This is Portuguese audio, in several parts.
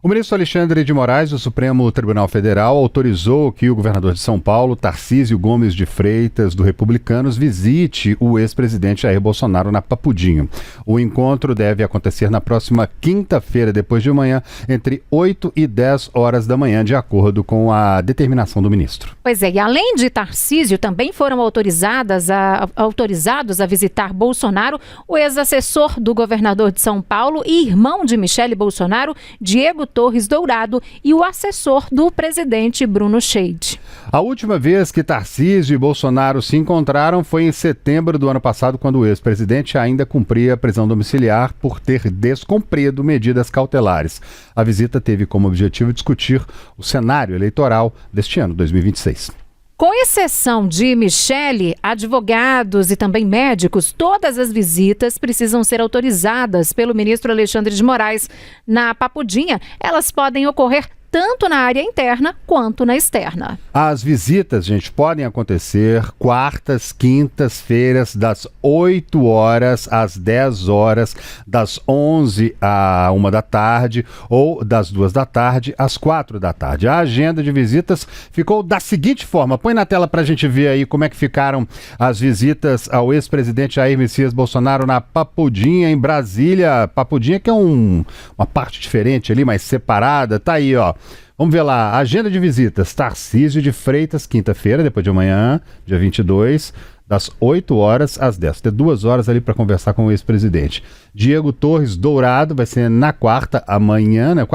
O ministro Alexandre de Moraes, do Supremo Tribunal Federal, autorizou que o governador de São Paulo, Tarcísio Gomes de Freitas, do Republicanos, visite o ex-presidente Jair Bolsonaro na Papudinho. O encontro deve acontecer na próxima quinta-feira, depois de amanhã, entre 8 e 10 horas da manhã, de acordo com a determinação do ministro. Pois é, e além de Tarcísio, também foram autorizados a visitar Bolsonaro o ex-assessor do governador de São Paulo e irmão de Michele Bolsonaro, Diego Torres Dourado, e o assessor do presidente Bruno Scheide. A última vez que Tarcísio e Bolsonaro se encontraram foi em setembro do ano passado, quando o ex-presidente ainda cumpria prisão domiciliar por ter descumprido medidas cautelares. A visita teve como objetivo discutir o cenário eleitoral deste ano, 2026. Com exceção de Michele, advogados e também médicos, todas as visitas precisam ser autorizadas pelo ministro Alexandre de Moraes. Na Papudinha, elas podem ocorrer tanto na área interna quanto na externa. As visitas, gente, podem acontecer quartas, quintas-feiras, das 8 horas às 10 horas, das 11 à 1 da tarde ou das 2 da tarde às 4 da tarde. A agenda de visitas ficou da seguinte forma. Põe na tela para a gente ver aí como é que ficaram as visitas ao ex-presidente Jair Messias Bolsonaro na Papudinha, em Brasília. Papudinha, que é uma parte diferente ali, mais separada. Tá aí, ó. Vamos ver lá, agenda de visitas. Tarcísio de Freitas, quinta-feira, depois de amanhã, dia 22, das 8 horas às 10. Tem 2 horas ali para conversar com o ex-presidente. Diego Torres Dourado vai ser na quarta, amanhã, né?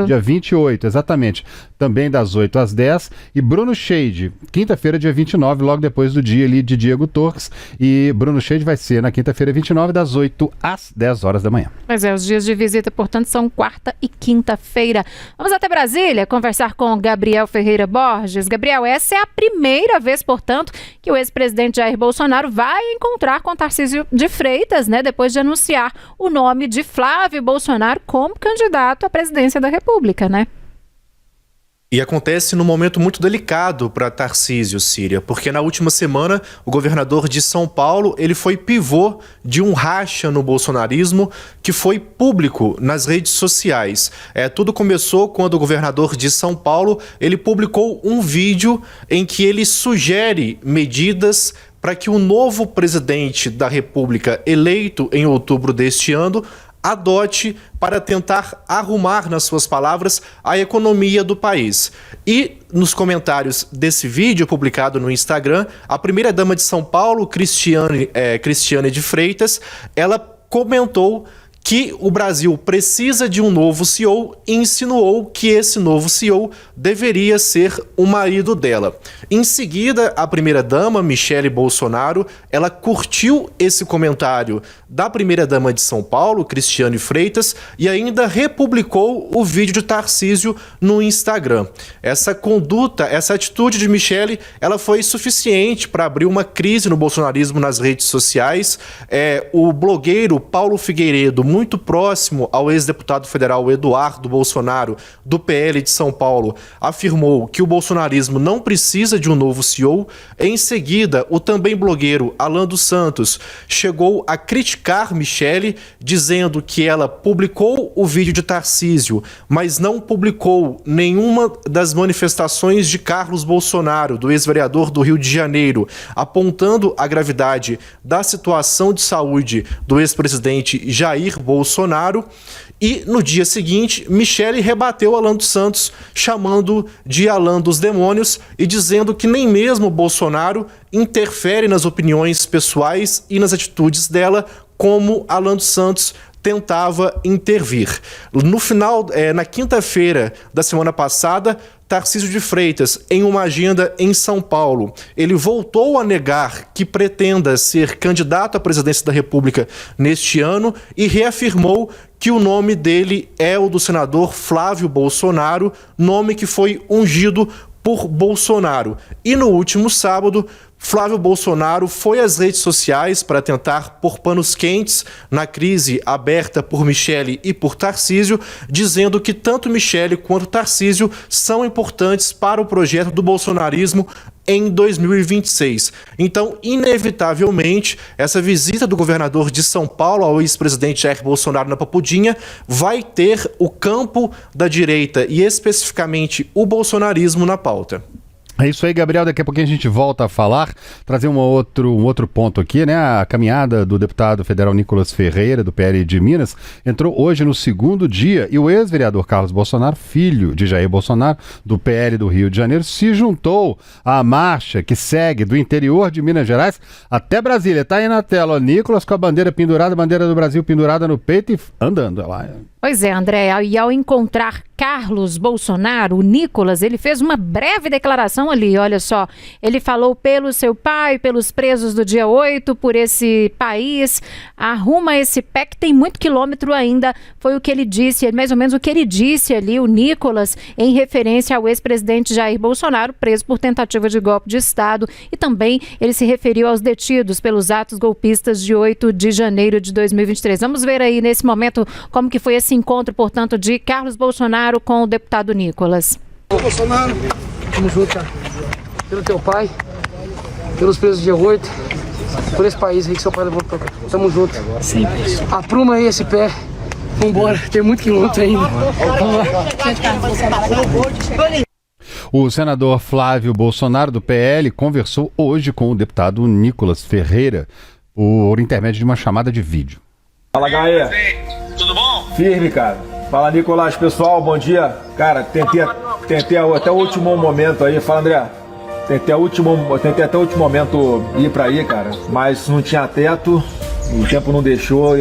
Dia 28, exatamente. Também das 8 às 10. E Bruno Scheide, quinta-feira, dia 29, logo depois do dia ali de Diego Torres. E Bruno Scheide vai ser na quinta-feira, 29, das 8 às 10 horas da manhã. Pois é, os dias de visita, portanto, são quarta e quinta-feira. Vamos até Brasília conversar com Gabriel Ferreira Borges. Gabriel, essa é a primeira vez, portanto, que o ex-presidente Jair Bolsonaro vai encontrar com Tarcísio de Freitas, né? Depois de anunciar o nome de Flávio Bolsonaro como candidato à presidência da República, né? E acontece num momento muito delicado para Tarcísio, Síria, porque na última semana o governador de São Paulo ele foi pivô de um racha no bolsonarismo que foi público nas redes sociais. Tudo começou quando o governador de São Paulo ele publicou um vídeo em que ele sugere medidas para que o novo presidente da República, eleito em outubro deste ano, adote para tentar arrumar, nas suas palavras, a economia do país. E nos comentários desse vídeo publicado no Instagram, a primeira-dama de São Paulo, Cristiane de Freitas, ela comentou que o Brasil precisa de um novo CEO e insinuou que esse novo CEO deveria ser o marido dela. Em seguida, a primeira-dama, Michele Bolsonaro, ela curtiu esse comentário da primeira-dama de São Paulo, Cristiane Freitas, e ainda republicou o vídeo de Tarcísio no Instagram. Essa conduta, essa atitude de Michele, ela foi suficiente para abrir uma crise no bolsonarismo nas redes sociais. O blogueiro Paulo Figueiredo, muito próximo ao ex-deputado federal Eduardo Bolsonaro, do PL de São Paulo, afirmou que o bolsonarismo não precisa de um novo CEO. Em seguida, o também blogueiro Alan dos Santos chegou a criticar Michele, dizendo que ela publicou o vídeo de Tarcísio, mas não publicou nenhuma das manifestações de Carlos Bolsonaro, do ex-vereador do Rio de Janeiro, apontando a gravidade da situação de saúde do ex-presidente Jair Bolsonaro. E no dia seguinte, Michele rebateu Alan dos Santos, chamando de Alan dos demônios e dizendo que nem mesmo Bolsonaro interfere nas opiniões pessoais e nas atitudes dela, como Alan dos Santos tentava intervir. No final, na quinta-feira da semana passada, Tarcísio de Freitas, em uma agenda em São Paulo, ele voltou a negar que pretenda ser candidato à presidência da República neste ano e reafirmou que o nome dele é o do senador Flávio Bolsonaro, nome que foi ungido por Bolsonaro. E no último sábado, Flávio Bolsonaro foi às redes sociais para tentar pôr panos quentes na crise aberta por Michele e por Tarcísio, dizendo que tanto Michele quanto Tarcísio são importantes para o projeto do bolsonarismo em 2026. Então, inevitavelmente, essa visita do governador de São Paulo ao ex-presidente Jair Bolsonaro na Papudinha vai ter o campo da direita e especificamente o bolsonarismo na pauta. É isso aí, Gabriel. Daqui a pouquinho a gente volta a falar, trazer um outro ponto aqui, né? A caminhada do deputado federal Nicolas Ferreira, do PL de Minas, entrou hoje no segundo dia e o ex-vereador Carlos Bolsonaro, filho de Jair Bolsonaro, do PL do Rio de Janeiro, se juntou à marcha que segue do interior de Minas Gerais até Brasília. Tá aí na tela, ó, Nicolas com a bandeira pendurada, a bandeira do Brasil pendurada no peito e andando lá. Pois é, André, e ao encontrar Carlos Bolsonaro, o Nicolas, ele fez uma breve declaração ali, olha só, ele falou pelo seu pai, pelos presos do dia 8, por esse país, arruma esse pé que tem muito quilômetro ainda, foi o que ele disse, mais ou menos o que ele disse ali, o Nicolas, em referência ao ex-presidente Jair Bolsonaro, preso por tentativa de golpe de Estado, e também ele se referiu aos detidos pelos atos golpistas de 8 de janeiro de 2023. Vamos ver aí nesse momento como que foi esse encontro, portanto, de Carlos Bolsonaro com o deputado Nicolas. Bolsonaro, tamo junto, cara. Pelo teu pai, pelos presos do dia 8, por esse país aí que seu pai levou pra cá. Tamo junto. Sempre. Apruma aí esse pé. Vambora, tem muito quilômetro ainda. O senador Flávio Bolsonaro, do PL, conversou hoje com o deputado Nicolas Ferreira por intermédio de uma chamada de vídeo. Fala, Gaia. Tudo bom? Firme, cara. Fala, Nicolás, pessoal, bom dia. Cara, tentei até o último momento aí. Fala, André. Tentei até o último momento ir pra aí, cara, mas não tinha teto, o tempo não deixou,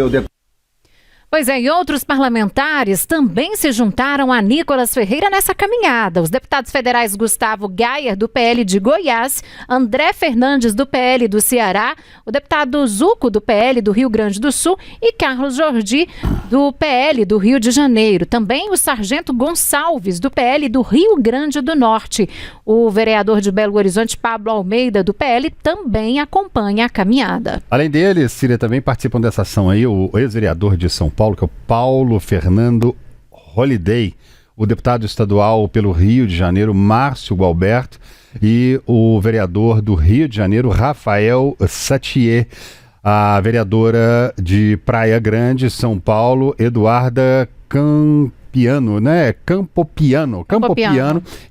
Pois é, e outros parlamentares também se juntaram a Nicolas Ferreira nessa caminhada. Os deputados federais Gustavo Gayer, do PL de Goiás, André Fernandes, do PL do Ceará, o deputado Zuco, do PL do Rio Grande do Sul e Carlos Jordi, do PL do Rio de Janeiro. Também o sargento Gonçalves, do PL do Rio Grande do Norte. O vereador de Belo Horizonte, Pablo Almeida, do PL, também acompanha a caminhada. Além deles, Síria, também participam dessa ação aí o ex-vereador de São Paulo, que é o Paulo Fernando Holliday, o deputado estadual pelo Rio de Janeiro, Márcio Gualberto, e o vereador do Rio de Janeiro, Rafael Satier, a vereadora de Praia Grande, São Paulo, Eduarda Campopiano,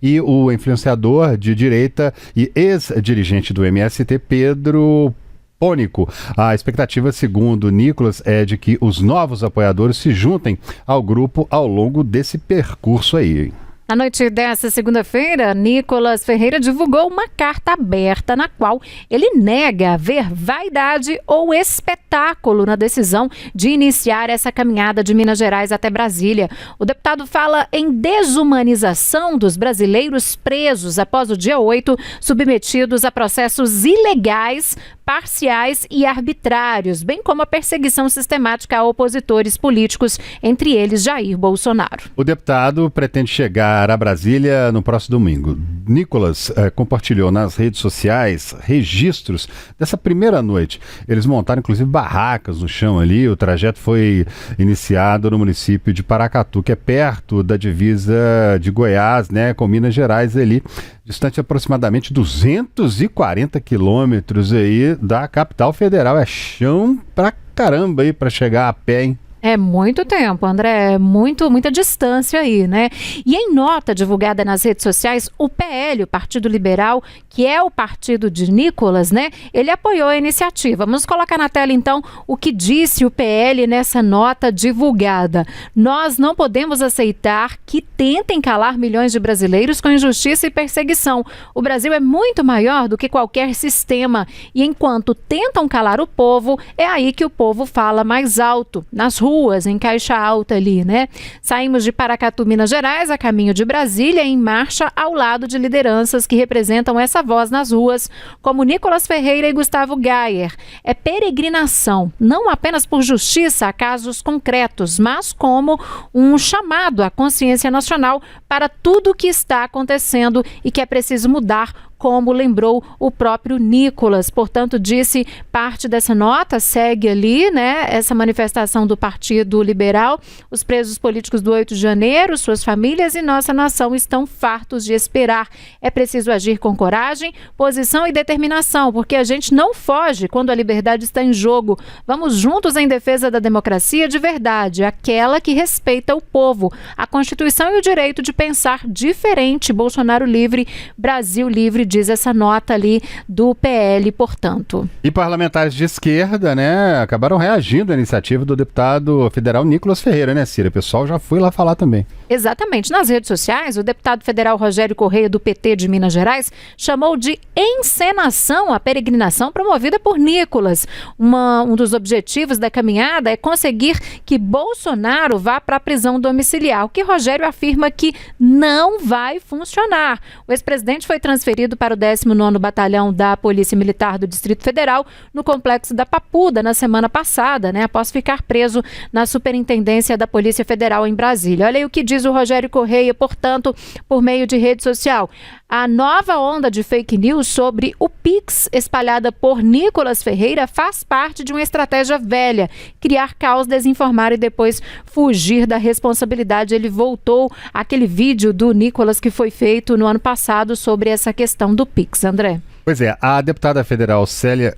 e o influenciador de direita e ex-dirigente do MST, Pedro Pônico. A expectativa, segundo Nicolas, é de que os novos apoiadores se juntem ao grupo ao longo desse percurso aí. Na noite dessa segunda-feira, Nicolas Ferreira divulgou uma carta aberta na qual ele nega haver vaidade ou espetáculo na decisão de iniciar essa caminhada de Minas Gerais até Brasília. O deputado fala em desumanização dos brasileiros presos após o dia 8, submetidos a processos ilegais, parciais e arbitrários, bem como a perseguição sistemática a opositores políticos, entre eles Jair Bolsonaro. O deputado pretende chegar a Brasília no próximo domingo. Nicolas compartilhou nas redes sociais registros dessa primeira noite. Eles montaram inclusive barracas no chão ali. O trajeto foi iniciado no município de Paracatu, que é perto da divisa de Goiás, né, com Minas Gerais ali, distante aproximadamente 240 quilômetros aí da capital federal. É chão pra caramba aí pra chegar a pé, hein? É muito tempo, André, muita distância aí, né? E em nota divulgada nas redes sociais, o PL, o Partido Liberal, que é o partido de Nicolas, né? Ele apoiou a iniciativa. Vamos colocar na tela, então, o que disse o PL nessa nota divulgada. Nós não podemos aceitar que tentem calar milhões de brasileiros com injustiça e perseguição. O Brasil é muito maior do que qualquer sistema. E enquanto tentam calar o povo, é aí que o povo fala mais alto, nas ruas, em caixa alta ali, né? Saímos de Paracatu, Minas Gerais, a caminho de Brasília, em marcha ao lado de lideranças que representam essa voz nas ruas, como Nicolas Ferreira e Gustavo Gayer. É peregrinação, não apenas por justiça a casos concretos, mas como um chamado à consciência nacional para tudo o que está acontecendo e que é preciso mudar como lembrou o próprio Nicolas. Portanto, disse, parte dessa nota segue ali, né, essa manifestação do Partido Liberal. Os presos políticos do 8 de janeiro, suas famílias e nossa nação estão fartos de esperar. É preciso agir com coragem, posição e determinação, porque a gente não foge quando a liberdade está em jogo. Vamos juntos em defesa da democracia de verdade, aquela que respeita o povo, a Constituição e o direito de pensar diferente. Bolsonaro livre, Brasil livre, diz essa nota ali do PL, portanto. E parlamentares de esquerda, né, acabaram reagindo à iniciativa do deputado federal Nicolas Ferreira, né, Cira? O pessoal já foi lá falar também. Exatamente. Nas redes sociais, o deputado federal Rogério Correia, do PT de Minas Gerais, chamou de encenação a peregrinação promovida por Nicolas. Um dos objetivos da caminhada é conseguir que Bolsonaro vá para a prisão domiciliar, o que Rogério afirma que não vai funcionar. O ex-presidente foi transferido para o 19º Batalhão da Polícia Militar do Distrito Federal, no complexo da Papuda, na semana passada, né, após ficar preso na Superintendência da Polícia Federal em Brasília. Olha aí o que diz o Rogério Correia, portanto, por meio de rede social. A nova onda de fake news sobre o Pix, espalhada por Nicolas Ferreira, faz parte de uma estratégia velha: criar caos, desinformar e depois fugir da responsabilidade. Ele voltou àquele vídeo do Nicolas que foi feito no ano passado sobre essa questão do Pix, André. Pois é, a deputada federal Célia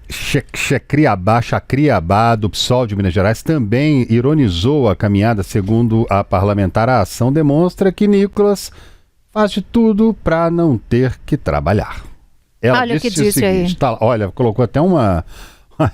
Chacriabá, do PSOL de Minas Gerais, também ironizou a caminhada. Segundo a parlamentar, a ação demonstra que Nicolas faz de tudo para não ter que trabalhar. Ela olha disse o que disse seguinte, aí. Tá, olha, colocou até uma...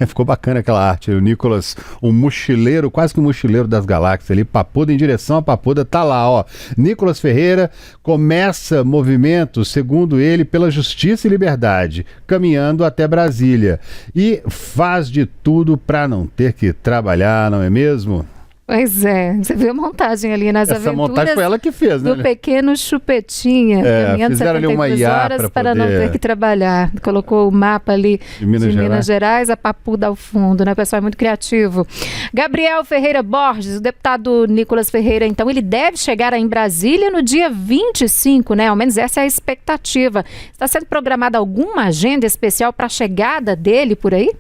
Ficou bacana aquela arte, o Nicolas, um mochileiro, quase que um mochileiro das galáxias ali, Papuda, em direção a Papuda, tá lá, ó. Nicolas Ferreira começa movimento, segundo ele, pela justiça e liberdade, caminhando até Brasília. E faz de tudo para não ter que trabalhar, não é mesmo? Pois é, você viu a montagem ali nas Essa aventuras montagem foi ela que fez, né? do pequeno Chupetinha, caminhando fizeram ali uma 72 IA horas pra para não ter que trabalhar. Colocou o mapa ali de Minas Gerais, a Papuda ao fundo, né? O pessoal é muito criativo. Gabriel Ferreira Borges, o deputado Nicolas Ferreira, então, ele deve chegar em Brasília no dia 25, né? Ao menos essa é a expectativa. Está sendo programada alguma agenda especial para a chegada dele por aí?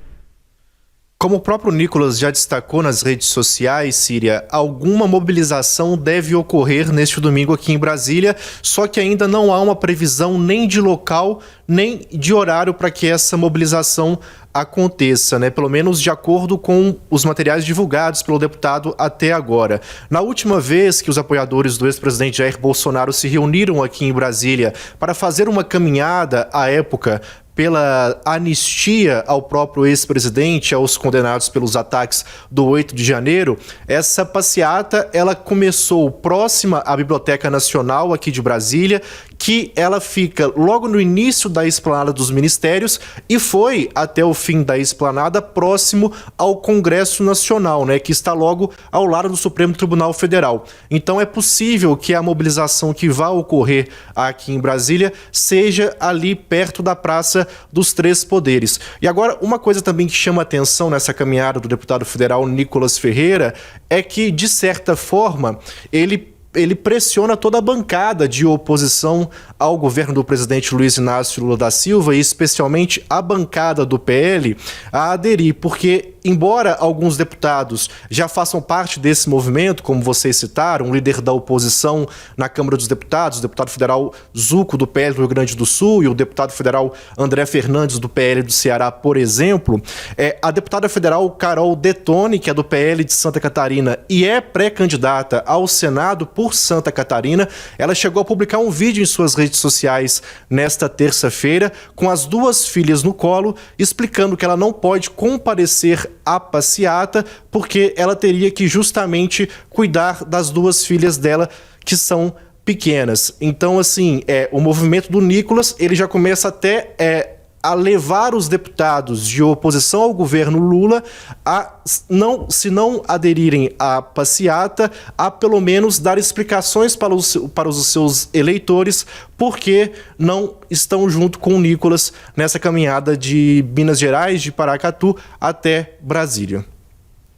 Como o próprio Nicolas já destacou nas redes sociais, Síria, alguma mobilização deve ocorrer neste domingo aqui em Brasília, só que ainda não há uma previsão nem de local, nem de horário para que essa mobilização aconteça, né? Pelo menos de acordo com os materiais divulgados pelo deputado até agora. Na última vez que os apoiadores do ex-presidente Jair Bolsonaro se reuniram aqui em Brasília para fazer uma caminhada, à época, pela anistia ao próprio ex-presidente, aos condenados pelos ataques do 8 de janeiro, essa passeata ela começou próxima à Biblioteca Nacional aqui de Brasília, que ela fica logo no início da esplanada dos ministérios e foi até o fim da esplanada próximo ao Congresso Nacional, né, que está logo ao lado do Supremo Tribunal Federal. Então é possível que a mobilização que vai ocorrer aqui em Brasília seja ali perto da Praça dos Três Poderes. E agora, uma coisa também que chama atenção nessa caminhada do deputado federal Nicolas Ferreira é que, de certa forma, ele pressiona toda a bancada de oposição ao governo do presidente Luiz Inácio Lula da Silva e especialmente a bancada do PL a aderir, porque embora alguns deputados já façam parte desse movimento, como vocês citaram, o líder da oposição na Câmara dos Deputados, o deputado federal Zuco do PL do Rio Grande do Sul e o deputado federal André Fernandes do PL do Ceará, por exemplo, a deputada federal Carol Detone, que é do PL de Santa Catarina e é pré-candidata ao Senado por Santa Catarina, ela chegou a publicar um vídeo em suas redes sociais nesta terça-feira com as duas filhas no colo, explicando que ela não pode comparecer à passeata porque ela teria que justamente cuidar das duas filhas dela que são pequenas. Então, assim, o movimento do Nicolas, ele já começa até a levar os deputados de oposição ao governo Lula a, se não aderirem à passeata, a pelo menos dar explicações para os seus eleitores porque não estão junto com o Nicolas nessa caminhada de Minas Gerais, de Paracatu até Brasília.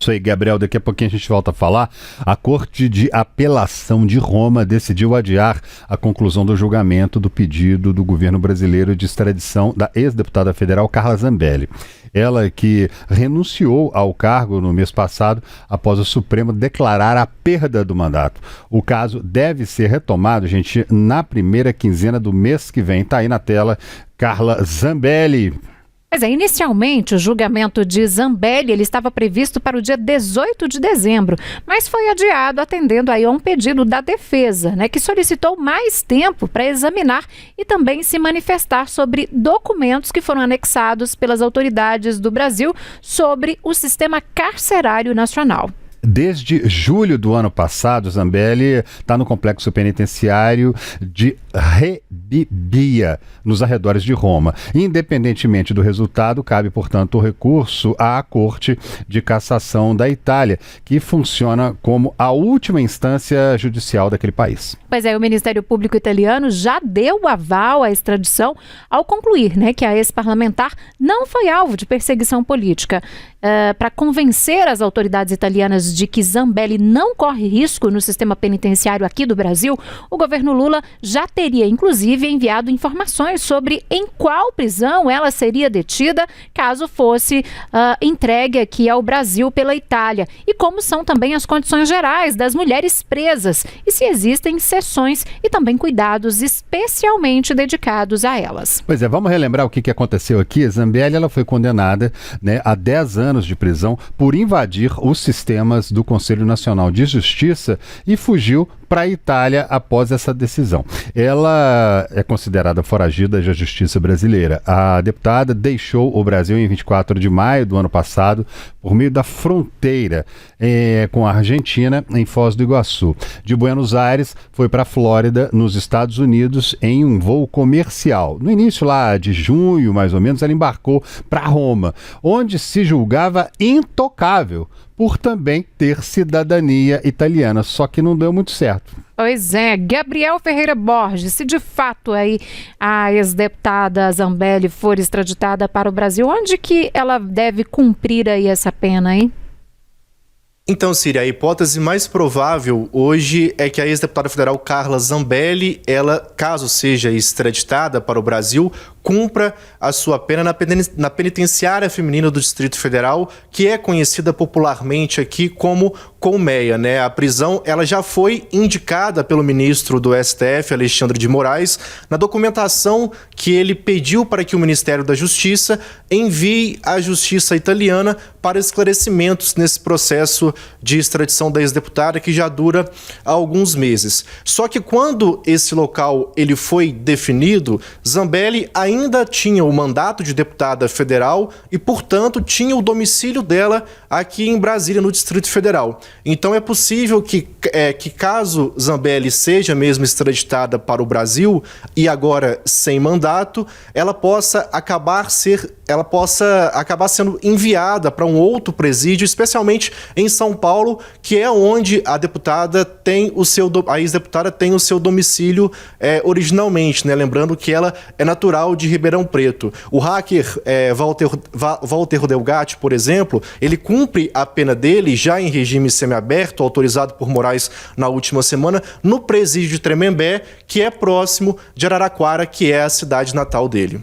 Isso aí, Gabriel, daqui a pouquinho a gente volta a falar. A Corte de Apelação de Roma decidiu adiar a conclusão do julgamento do pedido do governo brasileiro de extradição da ex-deputada federal Carla Zambelli. Ela que renunciou ao cargo no mês passado após o Supremo declarar a perda do mandato. O caso deve ser retomado, gente, na primeira quinzena do mês que vem. Tá aí na tela, Carla Zambelli. Pois é, inicialmente o julgamento de Zambelli ele estava previsto para o dia 18 de dezembro, mas foi adiado atendendo aí a um pedido da defesa, que solicitou mais tempo para examinar e também se manifestar sobre documentos que foram anexados pelas autoridades do Brasil sobre o sistema carcerário nacional. Desde julho do ano passado, Zambelli está no complexo penitenciário de Rebibbia, nos arredores de Roma. Independentemente do resultado, cabe, portanto, o recurso à Corte de Cassação da Itália, que funciona como a última instância judicial daquele país. Pois é, o Ministério Público italiano já deu aval à extradição ao concluir que a ex-parlamentar não foi alvo de perseguição política. Para convencer as autoridades italianas de que Zambelli não corre risco no sistema penitenciário aqui do Brasil, o governo Lula já teria, inclusive, enviado informações sobre em qual prisão ela seria detida caso fosse entregue aqui ao Brasil pela Itália. E como são também as condições gerais das mulheres presas e se existem sessões e também cuidados especialmente dedicados a elas. Pois é, vamos relembrar o que aconteceu aqui. Zambelli ela foi condenada a 10 anos de prisão por invadir os sistemas do Conselho Nacional de Justiça e fugiu para a Itália após essa decisão. Ela é considerada foragida da justiça brasileira. A deputada deixou o Brasil em 24 de maio do ano passado por meio da fronteira com a Argentina em Foz do Iguaçu. De Buenos Aires foi para a Flórida, nos Estados Unidos, em um voo comercial. No início lá de junho, mais ou menos, ela embarcou para Roma, onde se julgava intocável por também ter cidadania italiana, só que não deu muito certo. Pois é, Gabriel Ferreira Borges, se de fato aí a ex-deputada Zambelli for extraditada para o Brasil, onde que ela deve cumprir aí essa pena, hein? Então, Síria, a hipótese mais provável hoje é que a ex-deputada federal Carla Zambelli, ela, caso seja extraditada para o Brasil, cumpra a sua pena na penitenciária feminina do Distrito Federal, que é conhecida popularmente aqui como Colmeia, A prisão, ela já foi indicada pelo ministro do STF, Alexandre de Moraes, na documentação que ele pediu para que o Ministério da Justiça envie à Justiça italiana para esclarecimentos nesse processo de extradição da ex-deputada, que já dura alguns meses. Só que quando esse local ele foi definido, Zambelli ainda tinha o mandato de deputada federal e, portanto, tinha o domicílio dela aqui em Brasília, no Distrito Federal. Então é possível que caso Zambelli seja mesmo extraditada para o Brasil e agora sem mandato, ela possa acabar sendo enviada para um outro presídio, especialmente em São Paulo, que é onde a ex-deputada tem o seu domicílio originalmente, Lembrando que ela é natural de Ribeirão Preto. O hacker Walter Delgatti, por exemplo, ele cumpre a pena dele já em regime semiaberto, autorizado por Moraes na última semana, no presídio de Tremembé, que é próximo de Araraquara, que é a cidade natal dele.